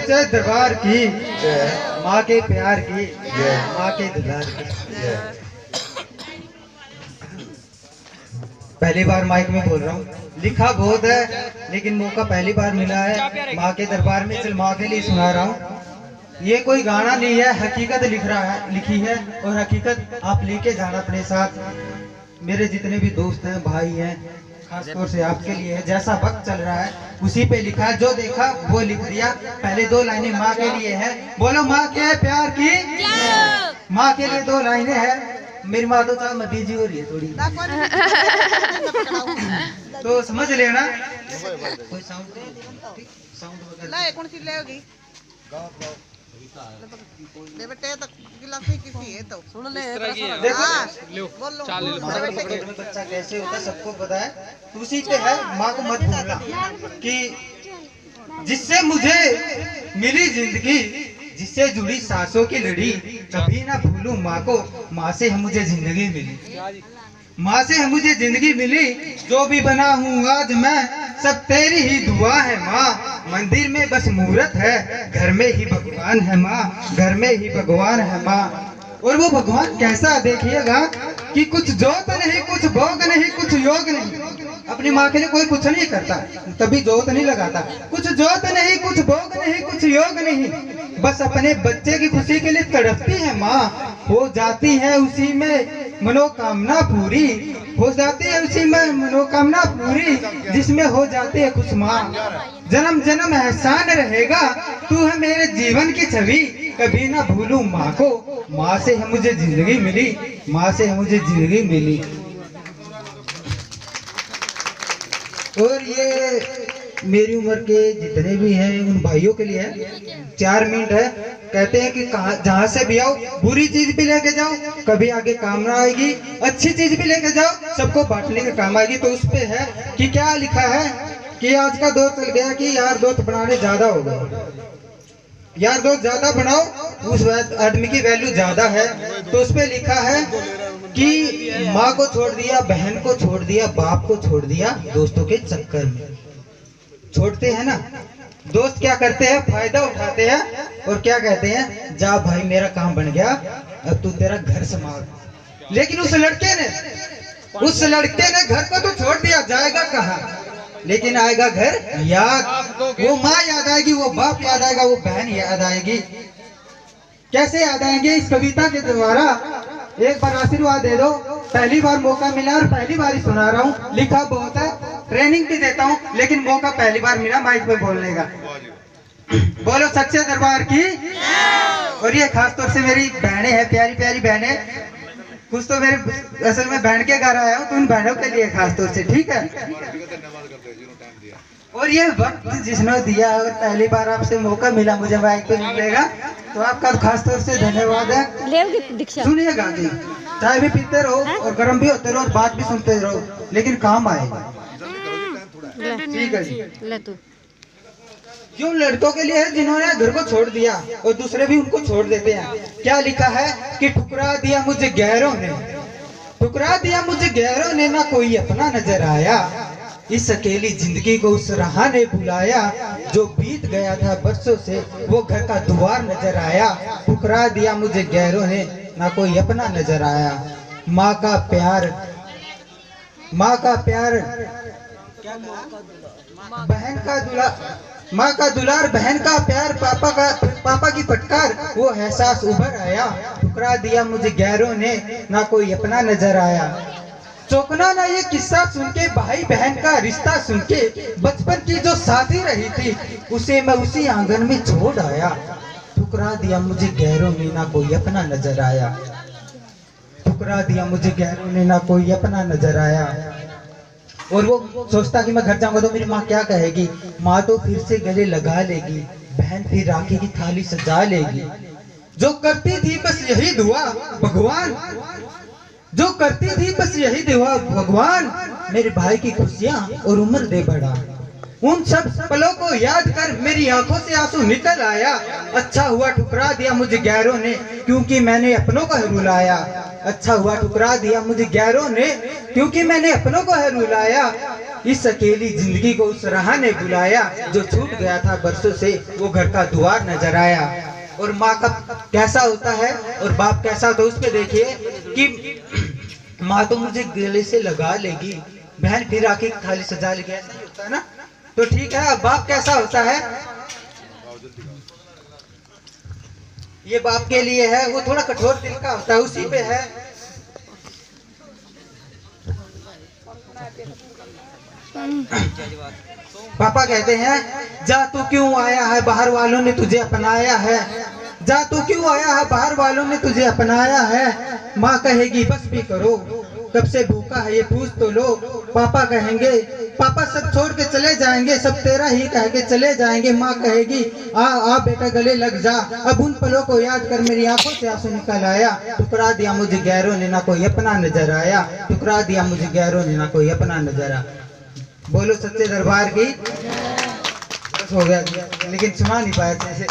सच्चे दरबार की, माँ के प्यार की, माँ के दुलार की। पहली बार माइक में बोल रहा हूँ, लिखा बहुत है लेकिन मौका पहली बार मिला है माँ के दरबार में, चल माँ के लिए सुना रहा हूँ। ये कोई गाना नहीं है, हकीकत लिखी है और हकीकत आप लेके जाना अपने साथ। मेरे जितने भी दोस्त हैं, भाई हैं, खासतौर से आपके लिए है। जैसा वक्त चल रहा है उसी पे लिखा है, जो देखा वो लिख दिया। पहले 2 लाइनें माँ के लिए है, बोलो माँ के प्यार की, माँ के लिए 2 लाइनें है। मेरी माँ तो चाल बिजी हो रही है थोड़ी, तो समझ लेना। कोई साउंड वगैरह कौन सी लेगी बेटे तक गिलासी किसी है तो सुन ले। बच्चा कैसे होता है सबको पता है, तो उसी पे है। माँ को मत भूलना कि जिससे मुझे मिली जिंदगी, जिससे जुड़ी सांसों की लड़ी, कभी ना भूलूं माँ को। माँ से मुझे जिंदगी मिली, माँ से मुझे जिंदगी मिली। जो भी बना हूँ आज मैं, सब तेरी ही दुआ है माँ। मंदिर में बस मूर्त है, घर में ही भगवान है माँ, घर में ही भगवान है माँ। और वो भगवान कैसा देखिएगा कि कुछ जोत नहीं, कुछ भोग नहीं, कुछ योग नहीं। अपनी माँ के लिए कोई कुछ नहीं करता, तभी जोत नहीं लगाता। कुछ जोत नहीं, कुछ भोग नहीं, कुछ योग नहीं, बस अपने बच्चे की खुशी के लिए तड़पती है माँ। हो जाती है उसी में मनोकामना पूरी, हो जाती है उसी में मनोकामना पूरी, जिसमें हो जाती है खुश माँ। जन्म जन्म एहसान रहेगा, तू है मेरे जीवन की छवि, कभी ना भूलूं माँ को। माँ से है मुझे जिंदगी मिली, माँ से है मुझे जिंदगी मिली। और ये मेरी उम्र के जितने भी हैं उन भाइयों के लिए है। 4 मिनट है। कहते हैं कि जहाँ से भी आओ, बुरी चीज भी लेके जाओ, कभी आगे काम ना आएगी। अच्छी चीज भी लेके जाओ, सबको बांटने के काम आएगी। तो उस पे है कि क्या लिखा है कि आज का दौर चल गया कि यार दोस्त बनाने ज्यादा हो गए। यार दोस्त ज्यादा बनाओ, उस आदमी की वैल्यू ज्यादा है। तो उस पे लिखा है कि माँ को छोड़ दिया, बहन को छोड़ दिया, बाप को छोड़ दिया, दोस्तों के चक्कर में छोड़ते हैं ना। दोस्त क्या करते हैं, फायदा उठाते हैं और क्या कहते हैं, जा भाई मेरा काम बन गया, अब तू तेरा घर संभाल। लेकिन उस लड़के ने घर को तो छोड़ दिया, जाएगा कहाँ? लेकिन आएगा घर याद। वो माँ याद आएगी, वो बाप याद आएगा, वो बहन याद आएगी। कैसे याद आएंगे? इस कविता के द्वारा एक बार आशीर्वाद दे दो। पहली बार मौका मिला और पहली बार ही सुना रहा हूँ। लिखा बहुत है, ट्रेनिंग भी देता हूँ, लेकिन मौका पहली बार मिला माइक पे बोलने का। बोलो सच्चे दरबार की। और ये खासतौर से मेरी बहनें हैं, प्यारी प्यारी बहनें। कुछ तो मेरे असल में बहन के घर आया हूँ, तो उन बहनों के लिए खासतौर से, ठीक है। और ये वक्त जिसने दिया, अगर पहली बार आपसे मौका मिला मुझे माइक पे मिलेगा, तो आपका खासतौर से धन्यवाद है। सुनिएगा जी, चाय भी पीते रहो और गर्म भी होते रहो और बात भी सुनते रहो, लेकिन काम आएगा। ठीक है जी। क्यों लड़कों के लिए है जिन्होंने घर को छोड़ दिया और दूसरे भी उनको छोड़ देते हैं। क्या लिखा है कि ठुकरा दिया मुझे गैरों ने, ठुकरा दिया मुझे गैरों ने, ना कोई अपना नजर आया। इस अकेली जिंदगी को उस राह ने बुलाया, जो बीत गया था बरसों से वो घर का द्वार नजर आया। ठुकरा दिया मुझे गैरों ने, ना कोई अपना नजर आया। माँ का प्यार, माँ का प्यार, बहन का दुलार, माँ का दुलार, बहन का प्यार, पापा की फटकार, वो एहसास उभर आया। ठुकरा दिया मुझे गैरों ने, ना कोई अपना नजर आया। चौंकना ना ये किस्सा सुन के, भाई बहन का रिश्ता सुन के, बचपन की जो साथी रही थी उसे मैं उसी आंगन में छोड़ आया। ठुकरा दिया मुझे गैरों ने, ना कोई अपना नजर आया। ठुकरा दिया मुझे गैरों ने, ना कोई अपना नजर आया। और वो सोचता कि मैं घर जाऊंगा तो मेरी माँ क्या कहेगी। माँ तो फिर से गले लगा लेगी, बहन फिर राखी की थाली सजा लेगी। जो करती थी बस यही दुआ भगवान, जो करती थी बस यही दुआ भगवान, मेरे भाई की खुशियाँ और उम्र दे बढ़ा। उन सब पलों को याद कर मेरी आंखों से आंसू निकल आया। अच्छा हुआ ठुकरा दिया मुझे गैरों ने, क्योंकि मैंने अपनों को है रुलाया। अच्छा हुआ ठुकरा दिया मुझे गैरों ने, क्योंकि मैंने अपनों को है रुलाया। इस अकेली जिंदगी को उस राह ने बुलाया, जो छूट गया था बरसों से वो घर का द्वार नजर आया। और माँ का कैसा होता है और बाप कैसा होता है, उस पे देखिए कि माँ तो मुझे गले से लगा लेगी, बहन फिर आके थाली सजा लेगी, ऐसा ही होता है ना। तो ठीक है, अब बाप कैसा होता है, ये बाप के लिए है, वो थोड़ा कठोर दिल का होता है, उसी पे है। पापा कहते हैं जा तू क्यों आया है, बाहर वालों ने तुझे अपनाया है। जा तू क्यों आया है, बाहर वालों ने तुझे अपनाया है। माँ कहेगी बस भी करो, कब से भूखा है ये पूछ तो लो। पापा कहेंगे पापा सब छोड़ के चले जाएंगे, सब तेरा ही कह के चले जाएंगे। माँ कहेगी आ आ बेटा गले लग जा। अब उन पलों को याद कर मेरी आंखों से आंसू निकल आया। ठुकरा दिया मुझे गैरों ने, ना कोई अपना नजर आया। ठुकरा दिया मुझे गैरों ने, ना कोई अपना नजर आया। बोलो सच्चे दरबार की। बस हो गया, लेकिन सुना नहीं पाया जैसे।